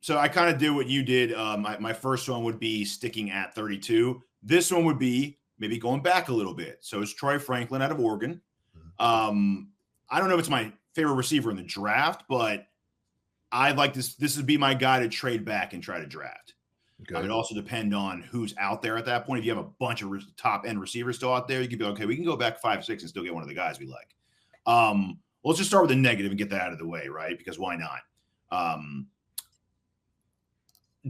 So I kind of did what you did. My first one would be sticking at 32. This one would be maybe going back a little bit. So it's Troy Franklin out of Oregon. I don't know if it's my favorite receiver in the draft, but I like this. This would be my guy to trade back and try to draft. Okay. It also depend on who's out there at that point. If you have a bunch of top end receivers still out there, you could be okay. We can go back 5, 6 and still get one of the guys we like. Let's just start with the negative and get that out of the way, right? Because why not?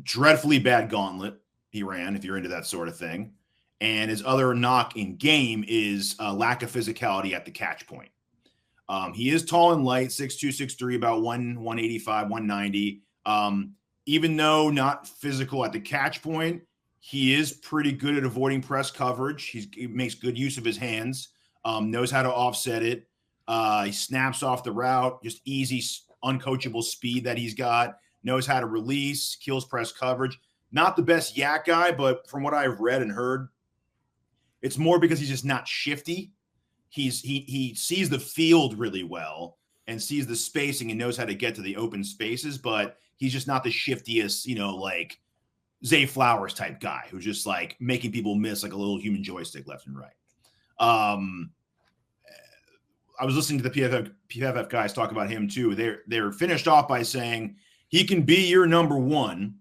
Dreadfully bad gauntlet he ran, if you're into that sort of thing. And his other knock in game is lack of physicality at the catch point. He is tall and light, 6'2", 6'3", about 185, 190. Even though not physical at the catch point, he is pretty good at avoiding press coverage. He makes good use of his hands, knows how to offset it. He snaps off the route, just easy, uncoachable speed that he's got, knows how to release, kills press coverage. Not the best yak guy, but from what I've read and heard, it's more because he's just not shifty. He sees the field really well and sees the spacing and knows how to get to the open spaces, but he's just not the shiftiest, like Zay Flowers type guy who's just like making people miss like a little human joystick left and right. I was listening to the PFF guys talk about him too. They're finished off by saying he can be your number one,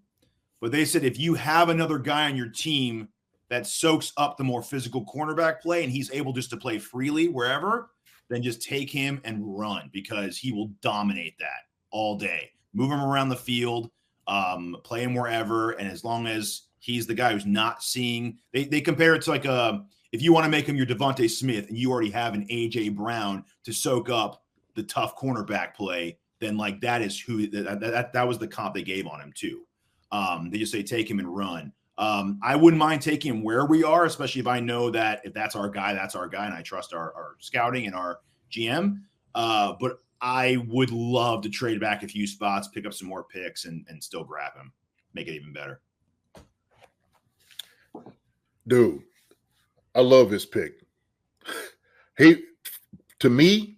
but they said if you have another guy on your team that soaks up the more physical cornerback play and he's able just to play freely wherever, then just take him and run because he will dominate that all day. Move him around the field, play him wherever, and as long as he's the guy who's not seeing – they compare it to like if you want to make him your Devontae Smith and you already have an A.J. Brown to soak up the tough cornerback play, then like that is who – that was the comp they gave on him too. They just say take him and run. I wouldn't mind taking him where we are, especially if I know that if that's our guy, and I trust our scouting and our GM. But I would love to trade back a few spots, pick up some more picks, and still grab him, make it even better. Dude, I love his pick. To me,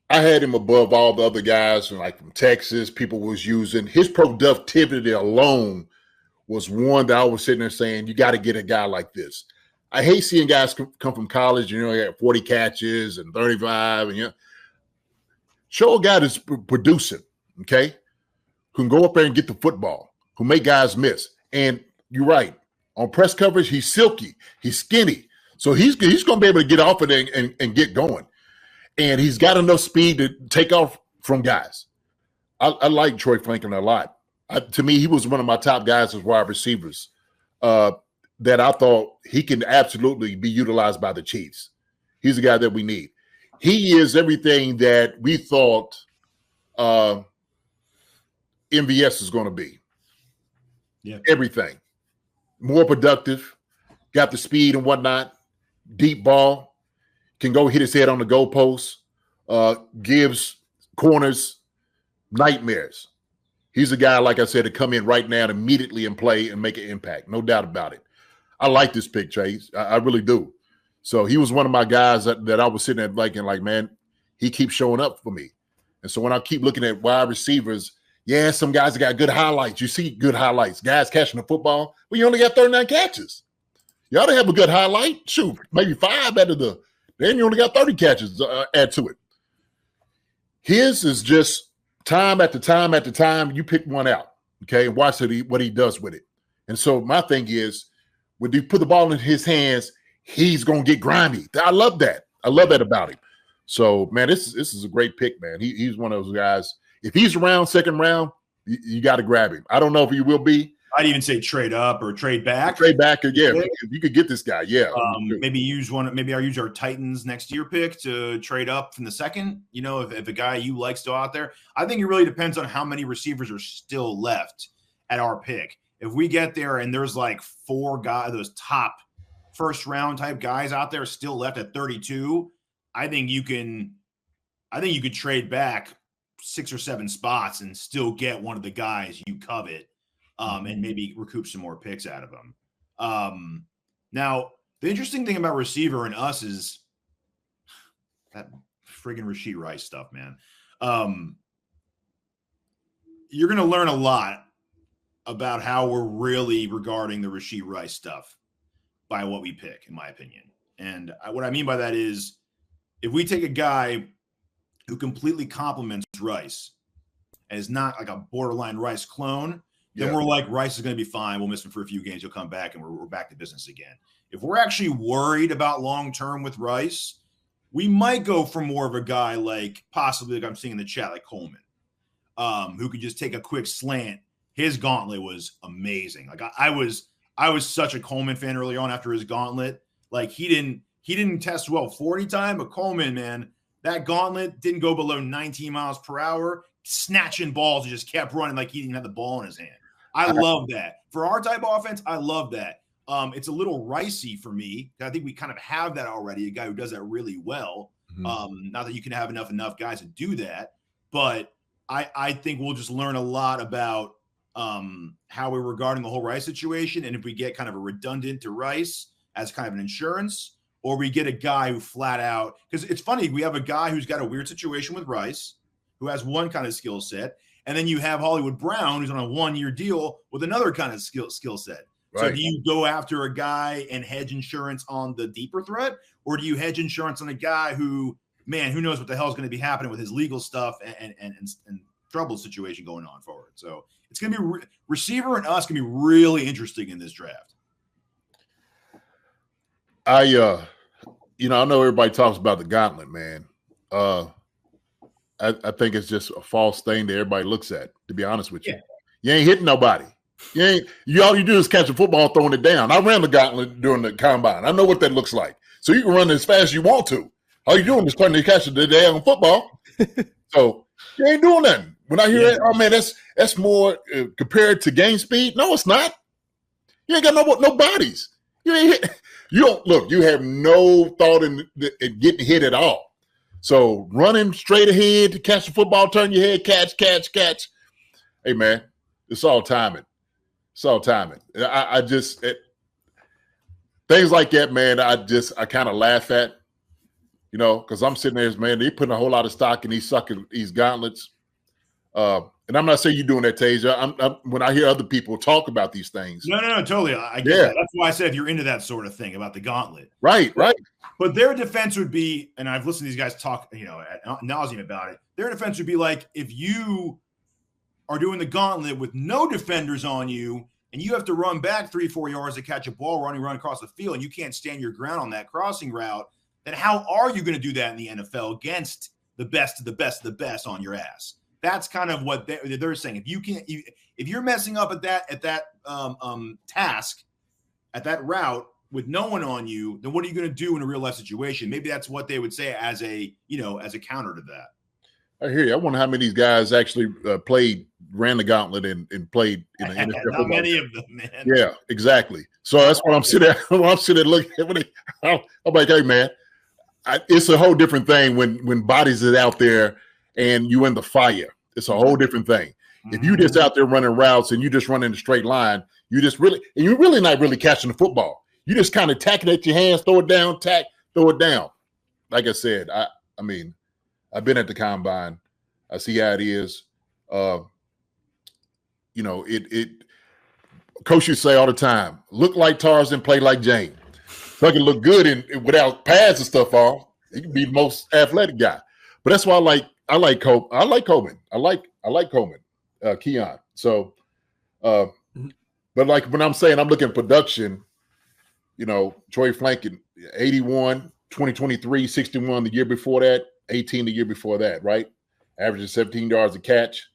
I had him above all the other guys, like from Texas, people was using. His productivity alone was one that I was sitting there saying, you got to get a guy like this. I hate seeing guys come from college, he had 40 catches and 35, and show a guy that's producing, okay, who can go up there and get the football, who make guys miss. And you're right, on press coverage, he's silky, he's skinny, so he's going to be able to get off of it and get going. And he's got enough speed to take off from guys. I like Troy Franklin a lot. To me, he was one of my top guys as wide receivers that I thought he can absolutely be utilized by the Chiefs. He's a guy that we need. He is everything that we thought MVS is going to be. Yeah, everything. More productive, got the speed and whatnot, deep ball, can go hit his head on the goalpost, gives corners nightmares. He's a guy, like I said, to come in right now and immediately and play and make an impact. No doubt about it. I like this pick, Chase. I really do. So he was one of my guys that I was sitting there like, man, he keeps showing up for me. And so when I keep looking at wide receivers, yeah, some guys got good highlights. You see good highlights. Guys catching the football. Well, you only got 39 catches. You ought to have a good highlight. Shoot, maybe 5 out of the – then you only got 30 catches add to it. His is just – time after time after time, you pick one out, okay, and watch what he does with it. And so my thing is, when you put the ball in his hands, he's going to get grimy. I love that. I love that about him. So, man, this is a great pick, man. He's one of those guys. If he's around second round, you got to grab him. I don't know if he will be. I'd even say trade up or trade back. Trade back, yeah. You could get this guy, yeah. Maybe use one. Maybe I'll use our Titans next year pick to trade up from the second. If a guy you like still out there, I think it really depends on how many receivers are still left at our pick. If we get there and there's like 4 guys, those top first round type guys out there still left at 32, I think you could trade back 6 or 7 spots and still get one of the guys you covet. And maybe recoup some more picks out of them. Now, the interesting thing about receiver and us is that friggin' Rashee Rice stuff, man. you're going to learn a lot about how we're really regarding the Rashee Rice stuff by what we pick, in my opinion. And what I mean by that is if we take a guy who completely complements Rice and is not like a borderline Rice clone, then we're like, Rice is going to be fine. We'll miss him for a few games. He'll come back and we're back to business again. If we're actually worried about long-term with Rice, we might go for more of a guy like possibly like I'm seeing in the chat, like Coleman, who could just take a quick slant. His gauntlet was amazing. Like I was such a Coleman fan early on after his gauntlet. Like he didn't test well 40 time, but Coleman, man, that gauntlet didn't go below 19 miles per hour, snatching balls and just kept running like he didn't have the ball in his hand. I love that. For our type of offense, I love that. It's a little ricey for me. I think we kind of have that already, a guy who does that really well. Not that you can have enough guys to do that, but I think we'll just learn a lot about how we're regarding the whole Rice situation. And if we get kind of a redundant to Rice as kind of an insurance, or we get a guy who flat out, because it's funny, we have a guy who's got a weird situation with Rice, who has one kind of skill set, and then you have Hollywood Brown, who's on a 1-year deal with another kind of skill set. Right. So do you go after a guy and hedge insurance on the deeper threat, or do you hedge insurance on a guy who, man, who knows what the hell is going to be happening with his legal stuff and trouble situation going on forward? So it's going to be receiver and us going to be really interesting in this draft. I know everybody talks about the gauntlet, man. I think it's just a false thing that everybody looks at, to be honest with you. Yeah. You ain't hitting nobody. All you do is catch a football and throwing it down. I ran the gauntlet during the combine. I know what that looks like. So you can run as fast as you want to. All you're doing is trying to catch the damn football. So you ain't doing nothing. When I hear that, oh man, that's more compared to game speed. No, it's not. You ain't got no bodies. You ain't hit. You don't look. You have no thought in getting hit at all. So running straight ahead to catch the football, turn your head, catch. Hey man, it's all timing. It's all timing. I just things like that, man. I kind of laugh at, because I'm sitting there, man. They putting a whole lot of stock in these gauntlets. And I'm not saying you're doing that, Teja. When I hear other people talk about these things. No, totally. I get that. That's why I said if you're into that sort of thing about the gauntlet. Right. But their defense would be, and I've listened to these guys talk, ad nauseum about it. Their defense would be like, if you are doing the gauntlet with no defenders on you, and you have to run back 3-4 yards to catch a ball, run across the field, and you can't stand your ground on that crossing route, then how are you going to do that in the NFL against the best of the best of the best on your ass? That's kind of what they're saying. If you're messing up at that task, at that route with no one on you, then what are you going to do in a real life situation? Maybe that's what they would say as a counter to that. I hear you. I wonder how many of these guys actually ran the gauntlet and played in the NFL. Not many of them, man. Yeah, exactly. So that's what I'm sitting there looking at. I'm like, hey, man, it's a whole different thing when bodies is out there and you in the fire. It's a whole different thing. Mm-hmm. If you just out there running routes and you just run in a straight line, you're really not really catching the football. You just kind of tack it at your hands, throw it down, throw it down. Like I said, I mean, I've been at the combine. I see how it is. Coaches say all the time, look like Tarzan, play like Jane. So I can look good without pads and stuff on. He can be the most athletic guy. But that's why I like Coleman. I like Coleman, Keon. So, but like when I'm saying I'm looking at production, Troy Flankin, 81, 2023, 61 the year before that, 18 the year before that, right? Averaging 17 yards a catch.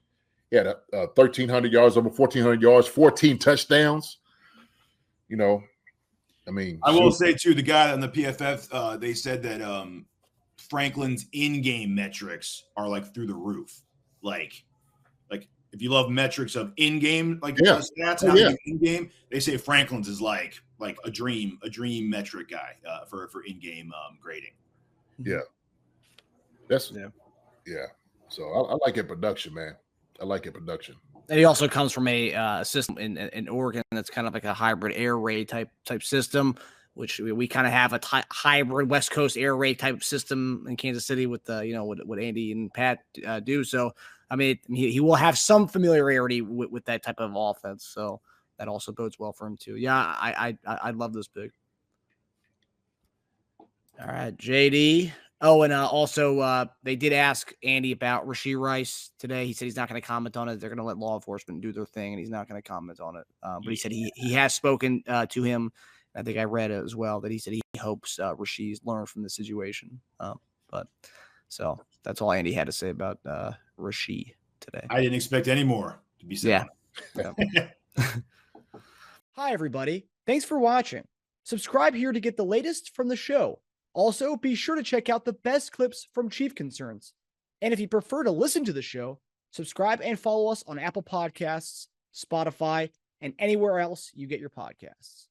He had 1,300 yards, over 1,400 yards, 14 touchdowns. I will say too, the guy on the PFF, they said that Franklin's in-game metrics are like through the roof. Like if you love metrics of in-game, stats, in-game, they say Franklin's is like a dream metric guy for in-game grading. Yeah. Yeah. So I like it production, man. I like it production. And he also comes from a system in Oregon that's kind of like a hybrid air raid type system, which we kind of have a hybrid West Coast air raid type system in Kansas City with what Andy and Pat do. So I mean, he will have some familiarity with that type of offense. So that also bodes well for him too. Yeah, I love this pick. All right, JD. Oh, and also they did ask Andy about Rashee Rice today. He said he's not going to comment on it. They're going to let law enforcement do their thing, and he's not going to comment on it. But he said he has spoken to him. I think I read it as well that he said he hopes Rashee's learned from the situation. But so that's all Andy had to say about Rashee today. I didn't expect any more to be said. Yeah. Hi, everybody. Thanks for watching. Subscribe here to get the latest from the show. Also, be sure to check out the best clips from Chief Concerns. And if you prefer to listen to the show, subscribe and follow us on Apple Podcasts, Spotify, and anywhere else you get your podcasts.